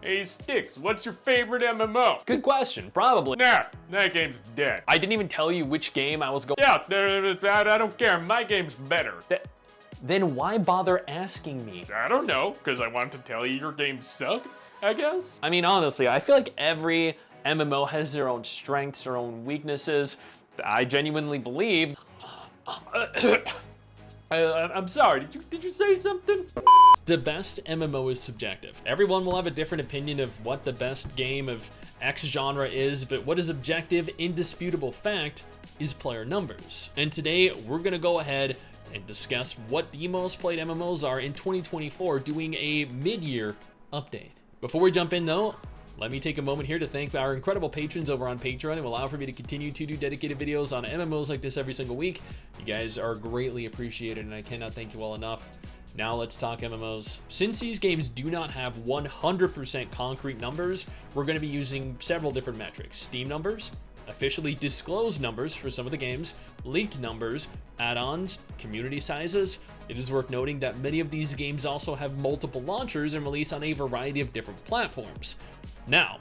Hey Sticks, what's your favorite MMO? Good question, probably. Nah, that game's dead. I didn't even tell you which game I was going. Yeah, I don't care. My game's better. Then why bother asking me? I don't know, because I wanted to tell you your game sucked, I guess. I mean, honestly, I feel like every MMO has their own strengths, their own weaknesses. I genuinely believe. I'm sorry, did you say something? The best MMO is subjective. Everyone will have a different opinion of what the best game of X genre is, but what is objective, indisputable fact is player numbers. And today we're gonna go ahead and discuss what the most played MMOs are in 2024, doing a mid-year update. Before we jump in though, let me take a moment here to thank our incredible patrons over on Patreon and allow for me to continue to do dedicated videos on MMOs like this every single week. You guys are greatly appreciated and I cannot thank you all enough. Now let's talk MMOs. Since these games do not have 100% concrete numbers, we're going to be using several different metrics. Steam numbers, officially disclosed numbers for some of the games, leaked numbers, add-ons, community sizes. It is worth noting that many of these games also have multiple launchers and release on a variety of different platforms. Now,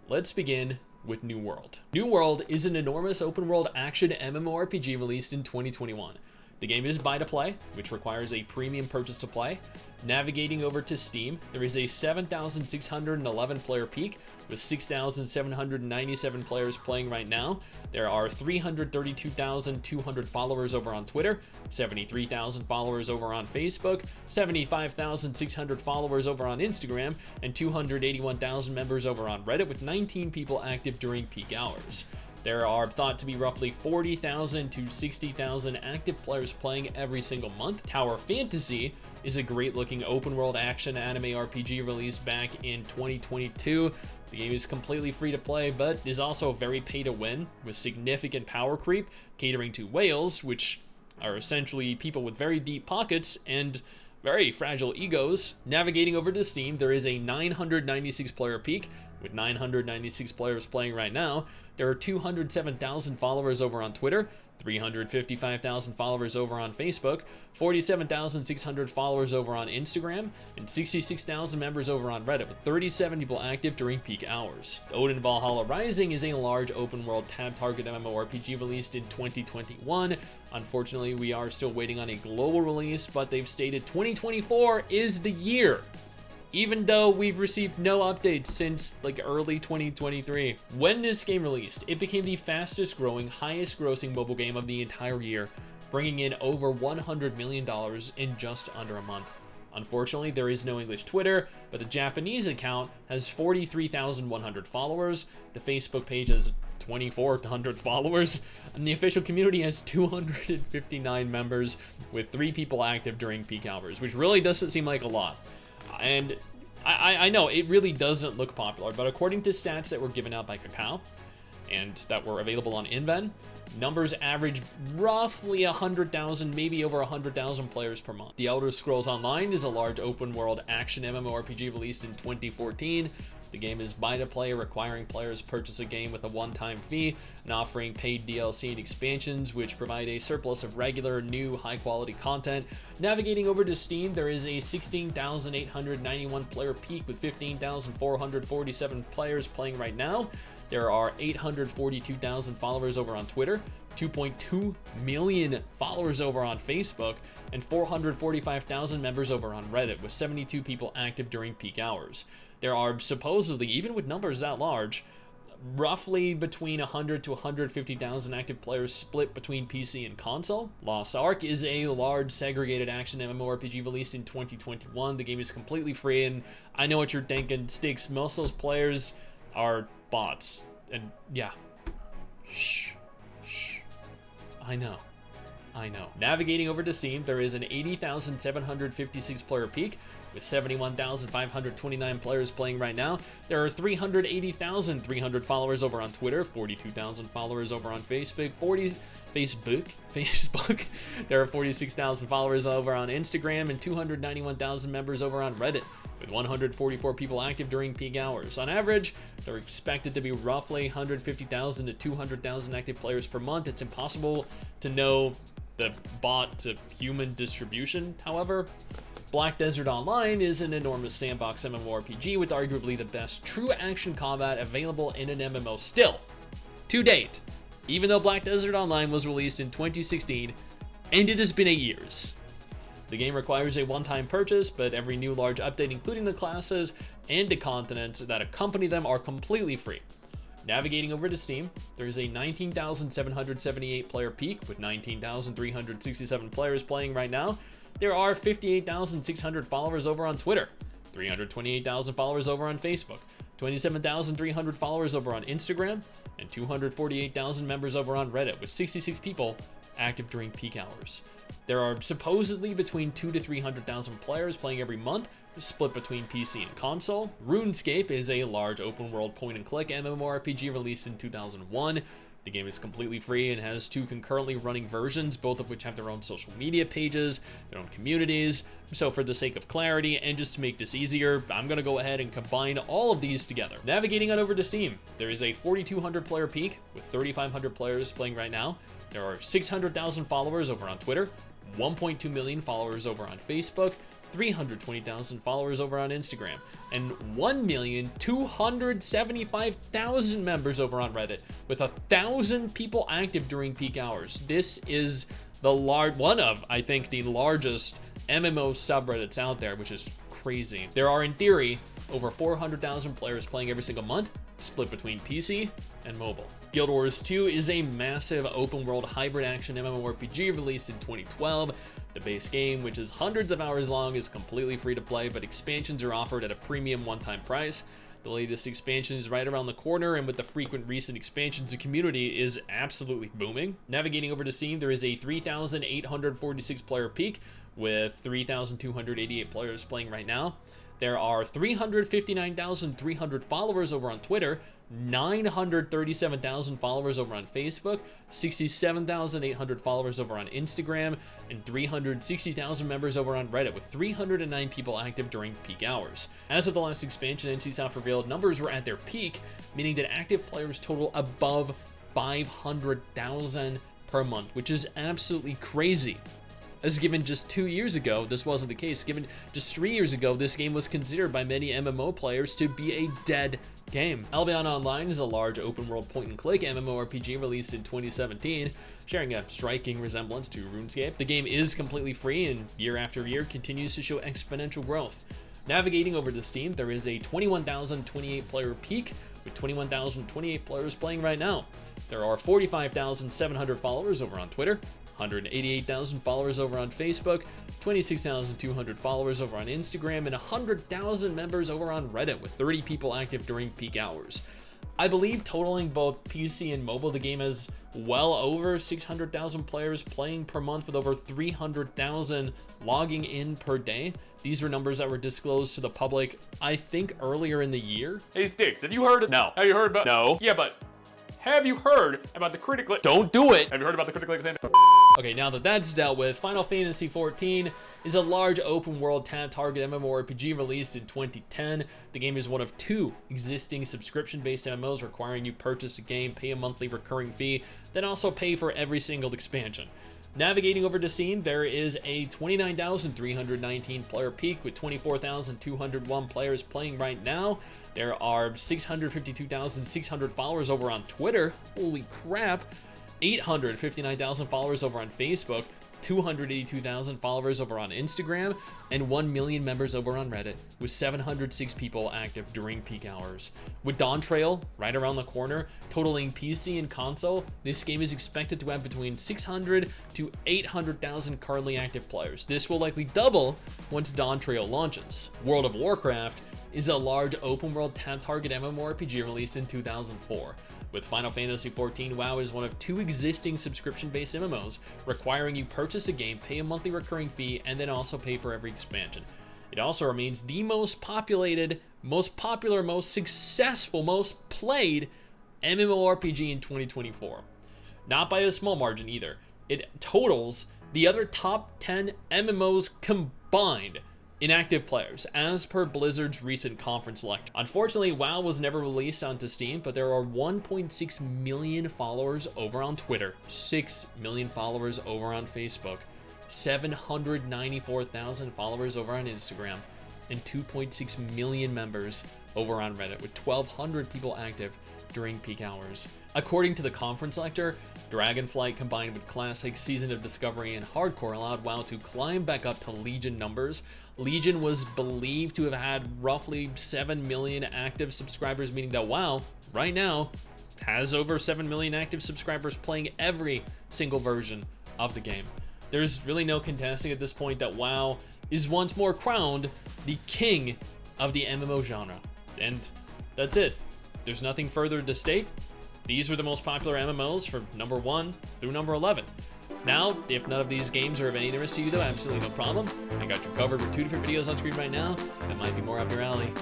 let's begin with New World. New World is an enormous open world action MMORPG released in 2021. The game is buy to play, which requires a premium purchase to play. Navigating over to Steam, there is a 7,611 player peak with 6,797 players playing right now. There are 332,200 followers over on Twitter, 73,000 followers over on Facebook, 75,600 followers over on Instagram, and 281,000 members over on Reddit, with 19 people active during peak hours. There are thought to be roughly 40,000 to 60,000 active players playing every single month. Tower Fantasy is a great looking open world action anime RPG released back in 2022. The game is completely free to play, but is also very pay to win, with significant power creep, catering to whales, which are essentially people with very deep pockets and very fragile egos. Navigating over to Steam, there is a 996 player peak, with 996 players playing right now. There are 207,000 followers over on Twitter, 355,000 followers over on Facebook, 47,600 followers over on Instagram, and 66,000 members over on Reddit, with 37 people active during peak hours. ODIN Valhalla Rising is a large open world tab target MMORPG released in 2021. Unfortunately, we are still waiting on a global release, but they've stated 2024 is the year, even though we've received no updates since like early 2023. When this game released, it became the fastest growing, highest grossing mobile game of the entire year, bringing in over $100 million in just under a month. Unfortunately, there is no English Twitter, but the Japanese account has 43,100 followers, the Facebook page has 2,400 followers, and the official community has 259 members, with 3 people active during peak hours, which really doesn't seem like a lot. And I know it really doesn't look popular, but according to stats that were given out by Kakao and that were available on InVen, numbers average roughly 100,000, maybe over 100,000 players per month. The Elder Scrolls Online is a large open world action MMORPG released in 2014. The game is buy to play, requiring players purchase a game with a one-time fee and offering paid DLC and expansions, which provide a surplus of regular, new, high-quality content. Navigating over to Steam, there is a 16,891 player peak with 15,447 players playing right now. There are 842,000 followers over on Twitter, 2.2 million followers over on Facebook, and 445,000 members over on Reddit, with 72 people active during peak hours. There are supposedly, even with numbers that large, roughly between 100 to 150,000 active players split between PC and console. Lost Ark is a large segregated action MMORPG released in 2021. The game is completely free, and I know what you're thinking, Sticks, most of those players are bots. And yeah, shh. I know. Navigating over to Steam, there is an 80,756 player peak with 71,529 players playing right now. There are 380,300 followers over on Twitter, 42,000 followers over on Facebook, Facebook. There are 46,000 followers over on Instagram and 291,000 members over on Reddit, with 144 people active during peak hours. On average, they're expected to be roughly 150,000 to 200,000 active players per month. It's impossible to know the bot to human distribution, however. Black Desert Online is an enormous sandbox MMORPG with arguably the best true action combat available in an MMO still, to date, even though Black Desert Online was released in 2016, and it has been 8 years. The game requires a one-time purchase, but every new large update, including the classes and the continents that accompany them, are completely free. Navigating over to Steam, there is a 19,778 player peak with 19,367 players playing right now. There are 58,600 followers over on Twitter, 328,000 followers over on Facebook, 27,300 followers over on Instagram, and 248,000 members over on Reddit, with 66 people active during peak hours. There are supposedly between 200,000 to 300,000 players playing every month, split between PC and console. RuneScape is a large open-world point-and-click MMORPG released in 2001. The game is completely free and has 2 concurrently running versions, both of which have their own social media pages, their own communities. So for the sake of clarity, and just to make this easier, I'm going to go ahead and combine all of these together. Navigating on over to Steam, there is a 4,200 player peak with 3,500 players playing right now. There are 600,000 followers over on Twitter, 1.2 million followers over on Facebook, 320,000 followers over on Instagram, and 1,275,000 members over on Reddit, with 1,000 people active during peak hours. This is the one of, I think, the largest MMO subreddits out there, which is crazy. There are, in theory, over 400,000 players playing every single month, split between PC and mobile. Guild Wars 2 is a massive open-world hybrid action MMORPG released in 2012. The base game, which is hundreds of hours long, is completely free to play, but expansions are offered at a premium one-time price. The latest expansion is right around the corner, and with the frequent recent expansions, the community is absolutely booming. Navigating over to Steam, there is a 3,846 player peak with 3,288 players playing right now. There are 359,300 followers over on Twitter, 937,000 followers over on Facebook, 67,800 followers over on Instagram, and 360,000 members over on Reddit, with 309 people active during peak hours. As of the last expansion, NCSoft revealed numbers were at their peak, meaning that active players total above 500,000 per month, which is absolutely crazy. As given just 2 years ago, this wasn't the case. Given just 3 years ago, this game was considered by many MMO players to be a dead game. Albion Online is a large open-world point-and-click MMORPG released in 2017, sharing a striking resemblance to RuneScape. The game is completely free and year after year continues to show exponential growth. Navigating over to Steam, there is a 21,028 player peak with 21,028 players playing right now. There are 45,700 followers over on Twitter, 188,000 followers over on Facebook, 26,200 followers over on Instagram, and 100,000 members over on Reddit, with 30 people active during peak hours. I believe totaling both PC and mobile, the game has well over 600,000 players playing per month, with over 300,000 logging in per day. These were numbers that were disclosed to the public, I think, earlier in the year. Hey, Sticks, have you heard? No. Have you heard about? No. Yeah, but have you heard about the critically? Don't do it. Have you heard about the critically acclaimed? Okay, now that that's dealt with, Final Fantasy XIV is a large open-world tab-target MMORPG released in 2010. The game is one of 2 existing subscription-based MMOs requiring you purchase a game, pay a monthly recurring fee, then also pay for every single expansion. Navigating over to Steam, there is a 29,319 player peak with 24,201 players playing right now. There are 652,600 followers over on Twitter. Holy crap. 859,000 followers over on Facebook, 282,000 followers over on Instagram, and 1 million members over on Reddit, with 706 people active during peak hours. With Dawn Trail right around the corner, totaling PC and console, this game is expected to have between 600 to 800,000 currently active players. This will likely double once Dawn Trail launches. World of Warcraft is a large open-world tab-target MMORPG released in 2004. With Final Fantasy XIV, WoW is one of 2 existing subscription-based MMOs, requiring you purchase a game, pay a monthly recurring fee, and then also pay for every expansion. It also remains the most populated, most popular, most successful, most played MMORPG in 2024. Not by a small margin either. It totals the other top 10 MMOs combined Inactive players, as per Blizzard's recent conference lecture. Unfortunately, WoW was never released onto Steam, but there are 1.6 million followers over on Twitter, 6 million followers over on Facebook, 794,000 followers over on Instagram, and 2.6 million members over on Reddit, with 1,200 people active during peak hours. According to the conference lecture, Dragonflight combined with Classic, Season of Discovery, and Hardcore allowed WoW to climb back up to Legion numbers. Legion was believed to have had roughly 7 million active subscribers, meaning that WoW, right now, has over 7 million active subscribers playing every single version of the game. There's really no contesting at this point that WoW is once more crowned the king of the MMO genre. And that's it. There's nothing further to state. These were the most popular MMOs from number 1 through number 11. Now, if none of these games are of any interest to you though, absolutely no problem. I got you covered with 2 different videos on screen right now that might be more up your alley.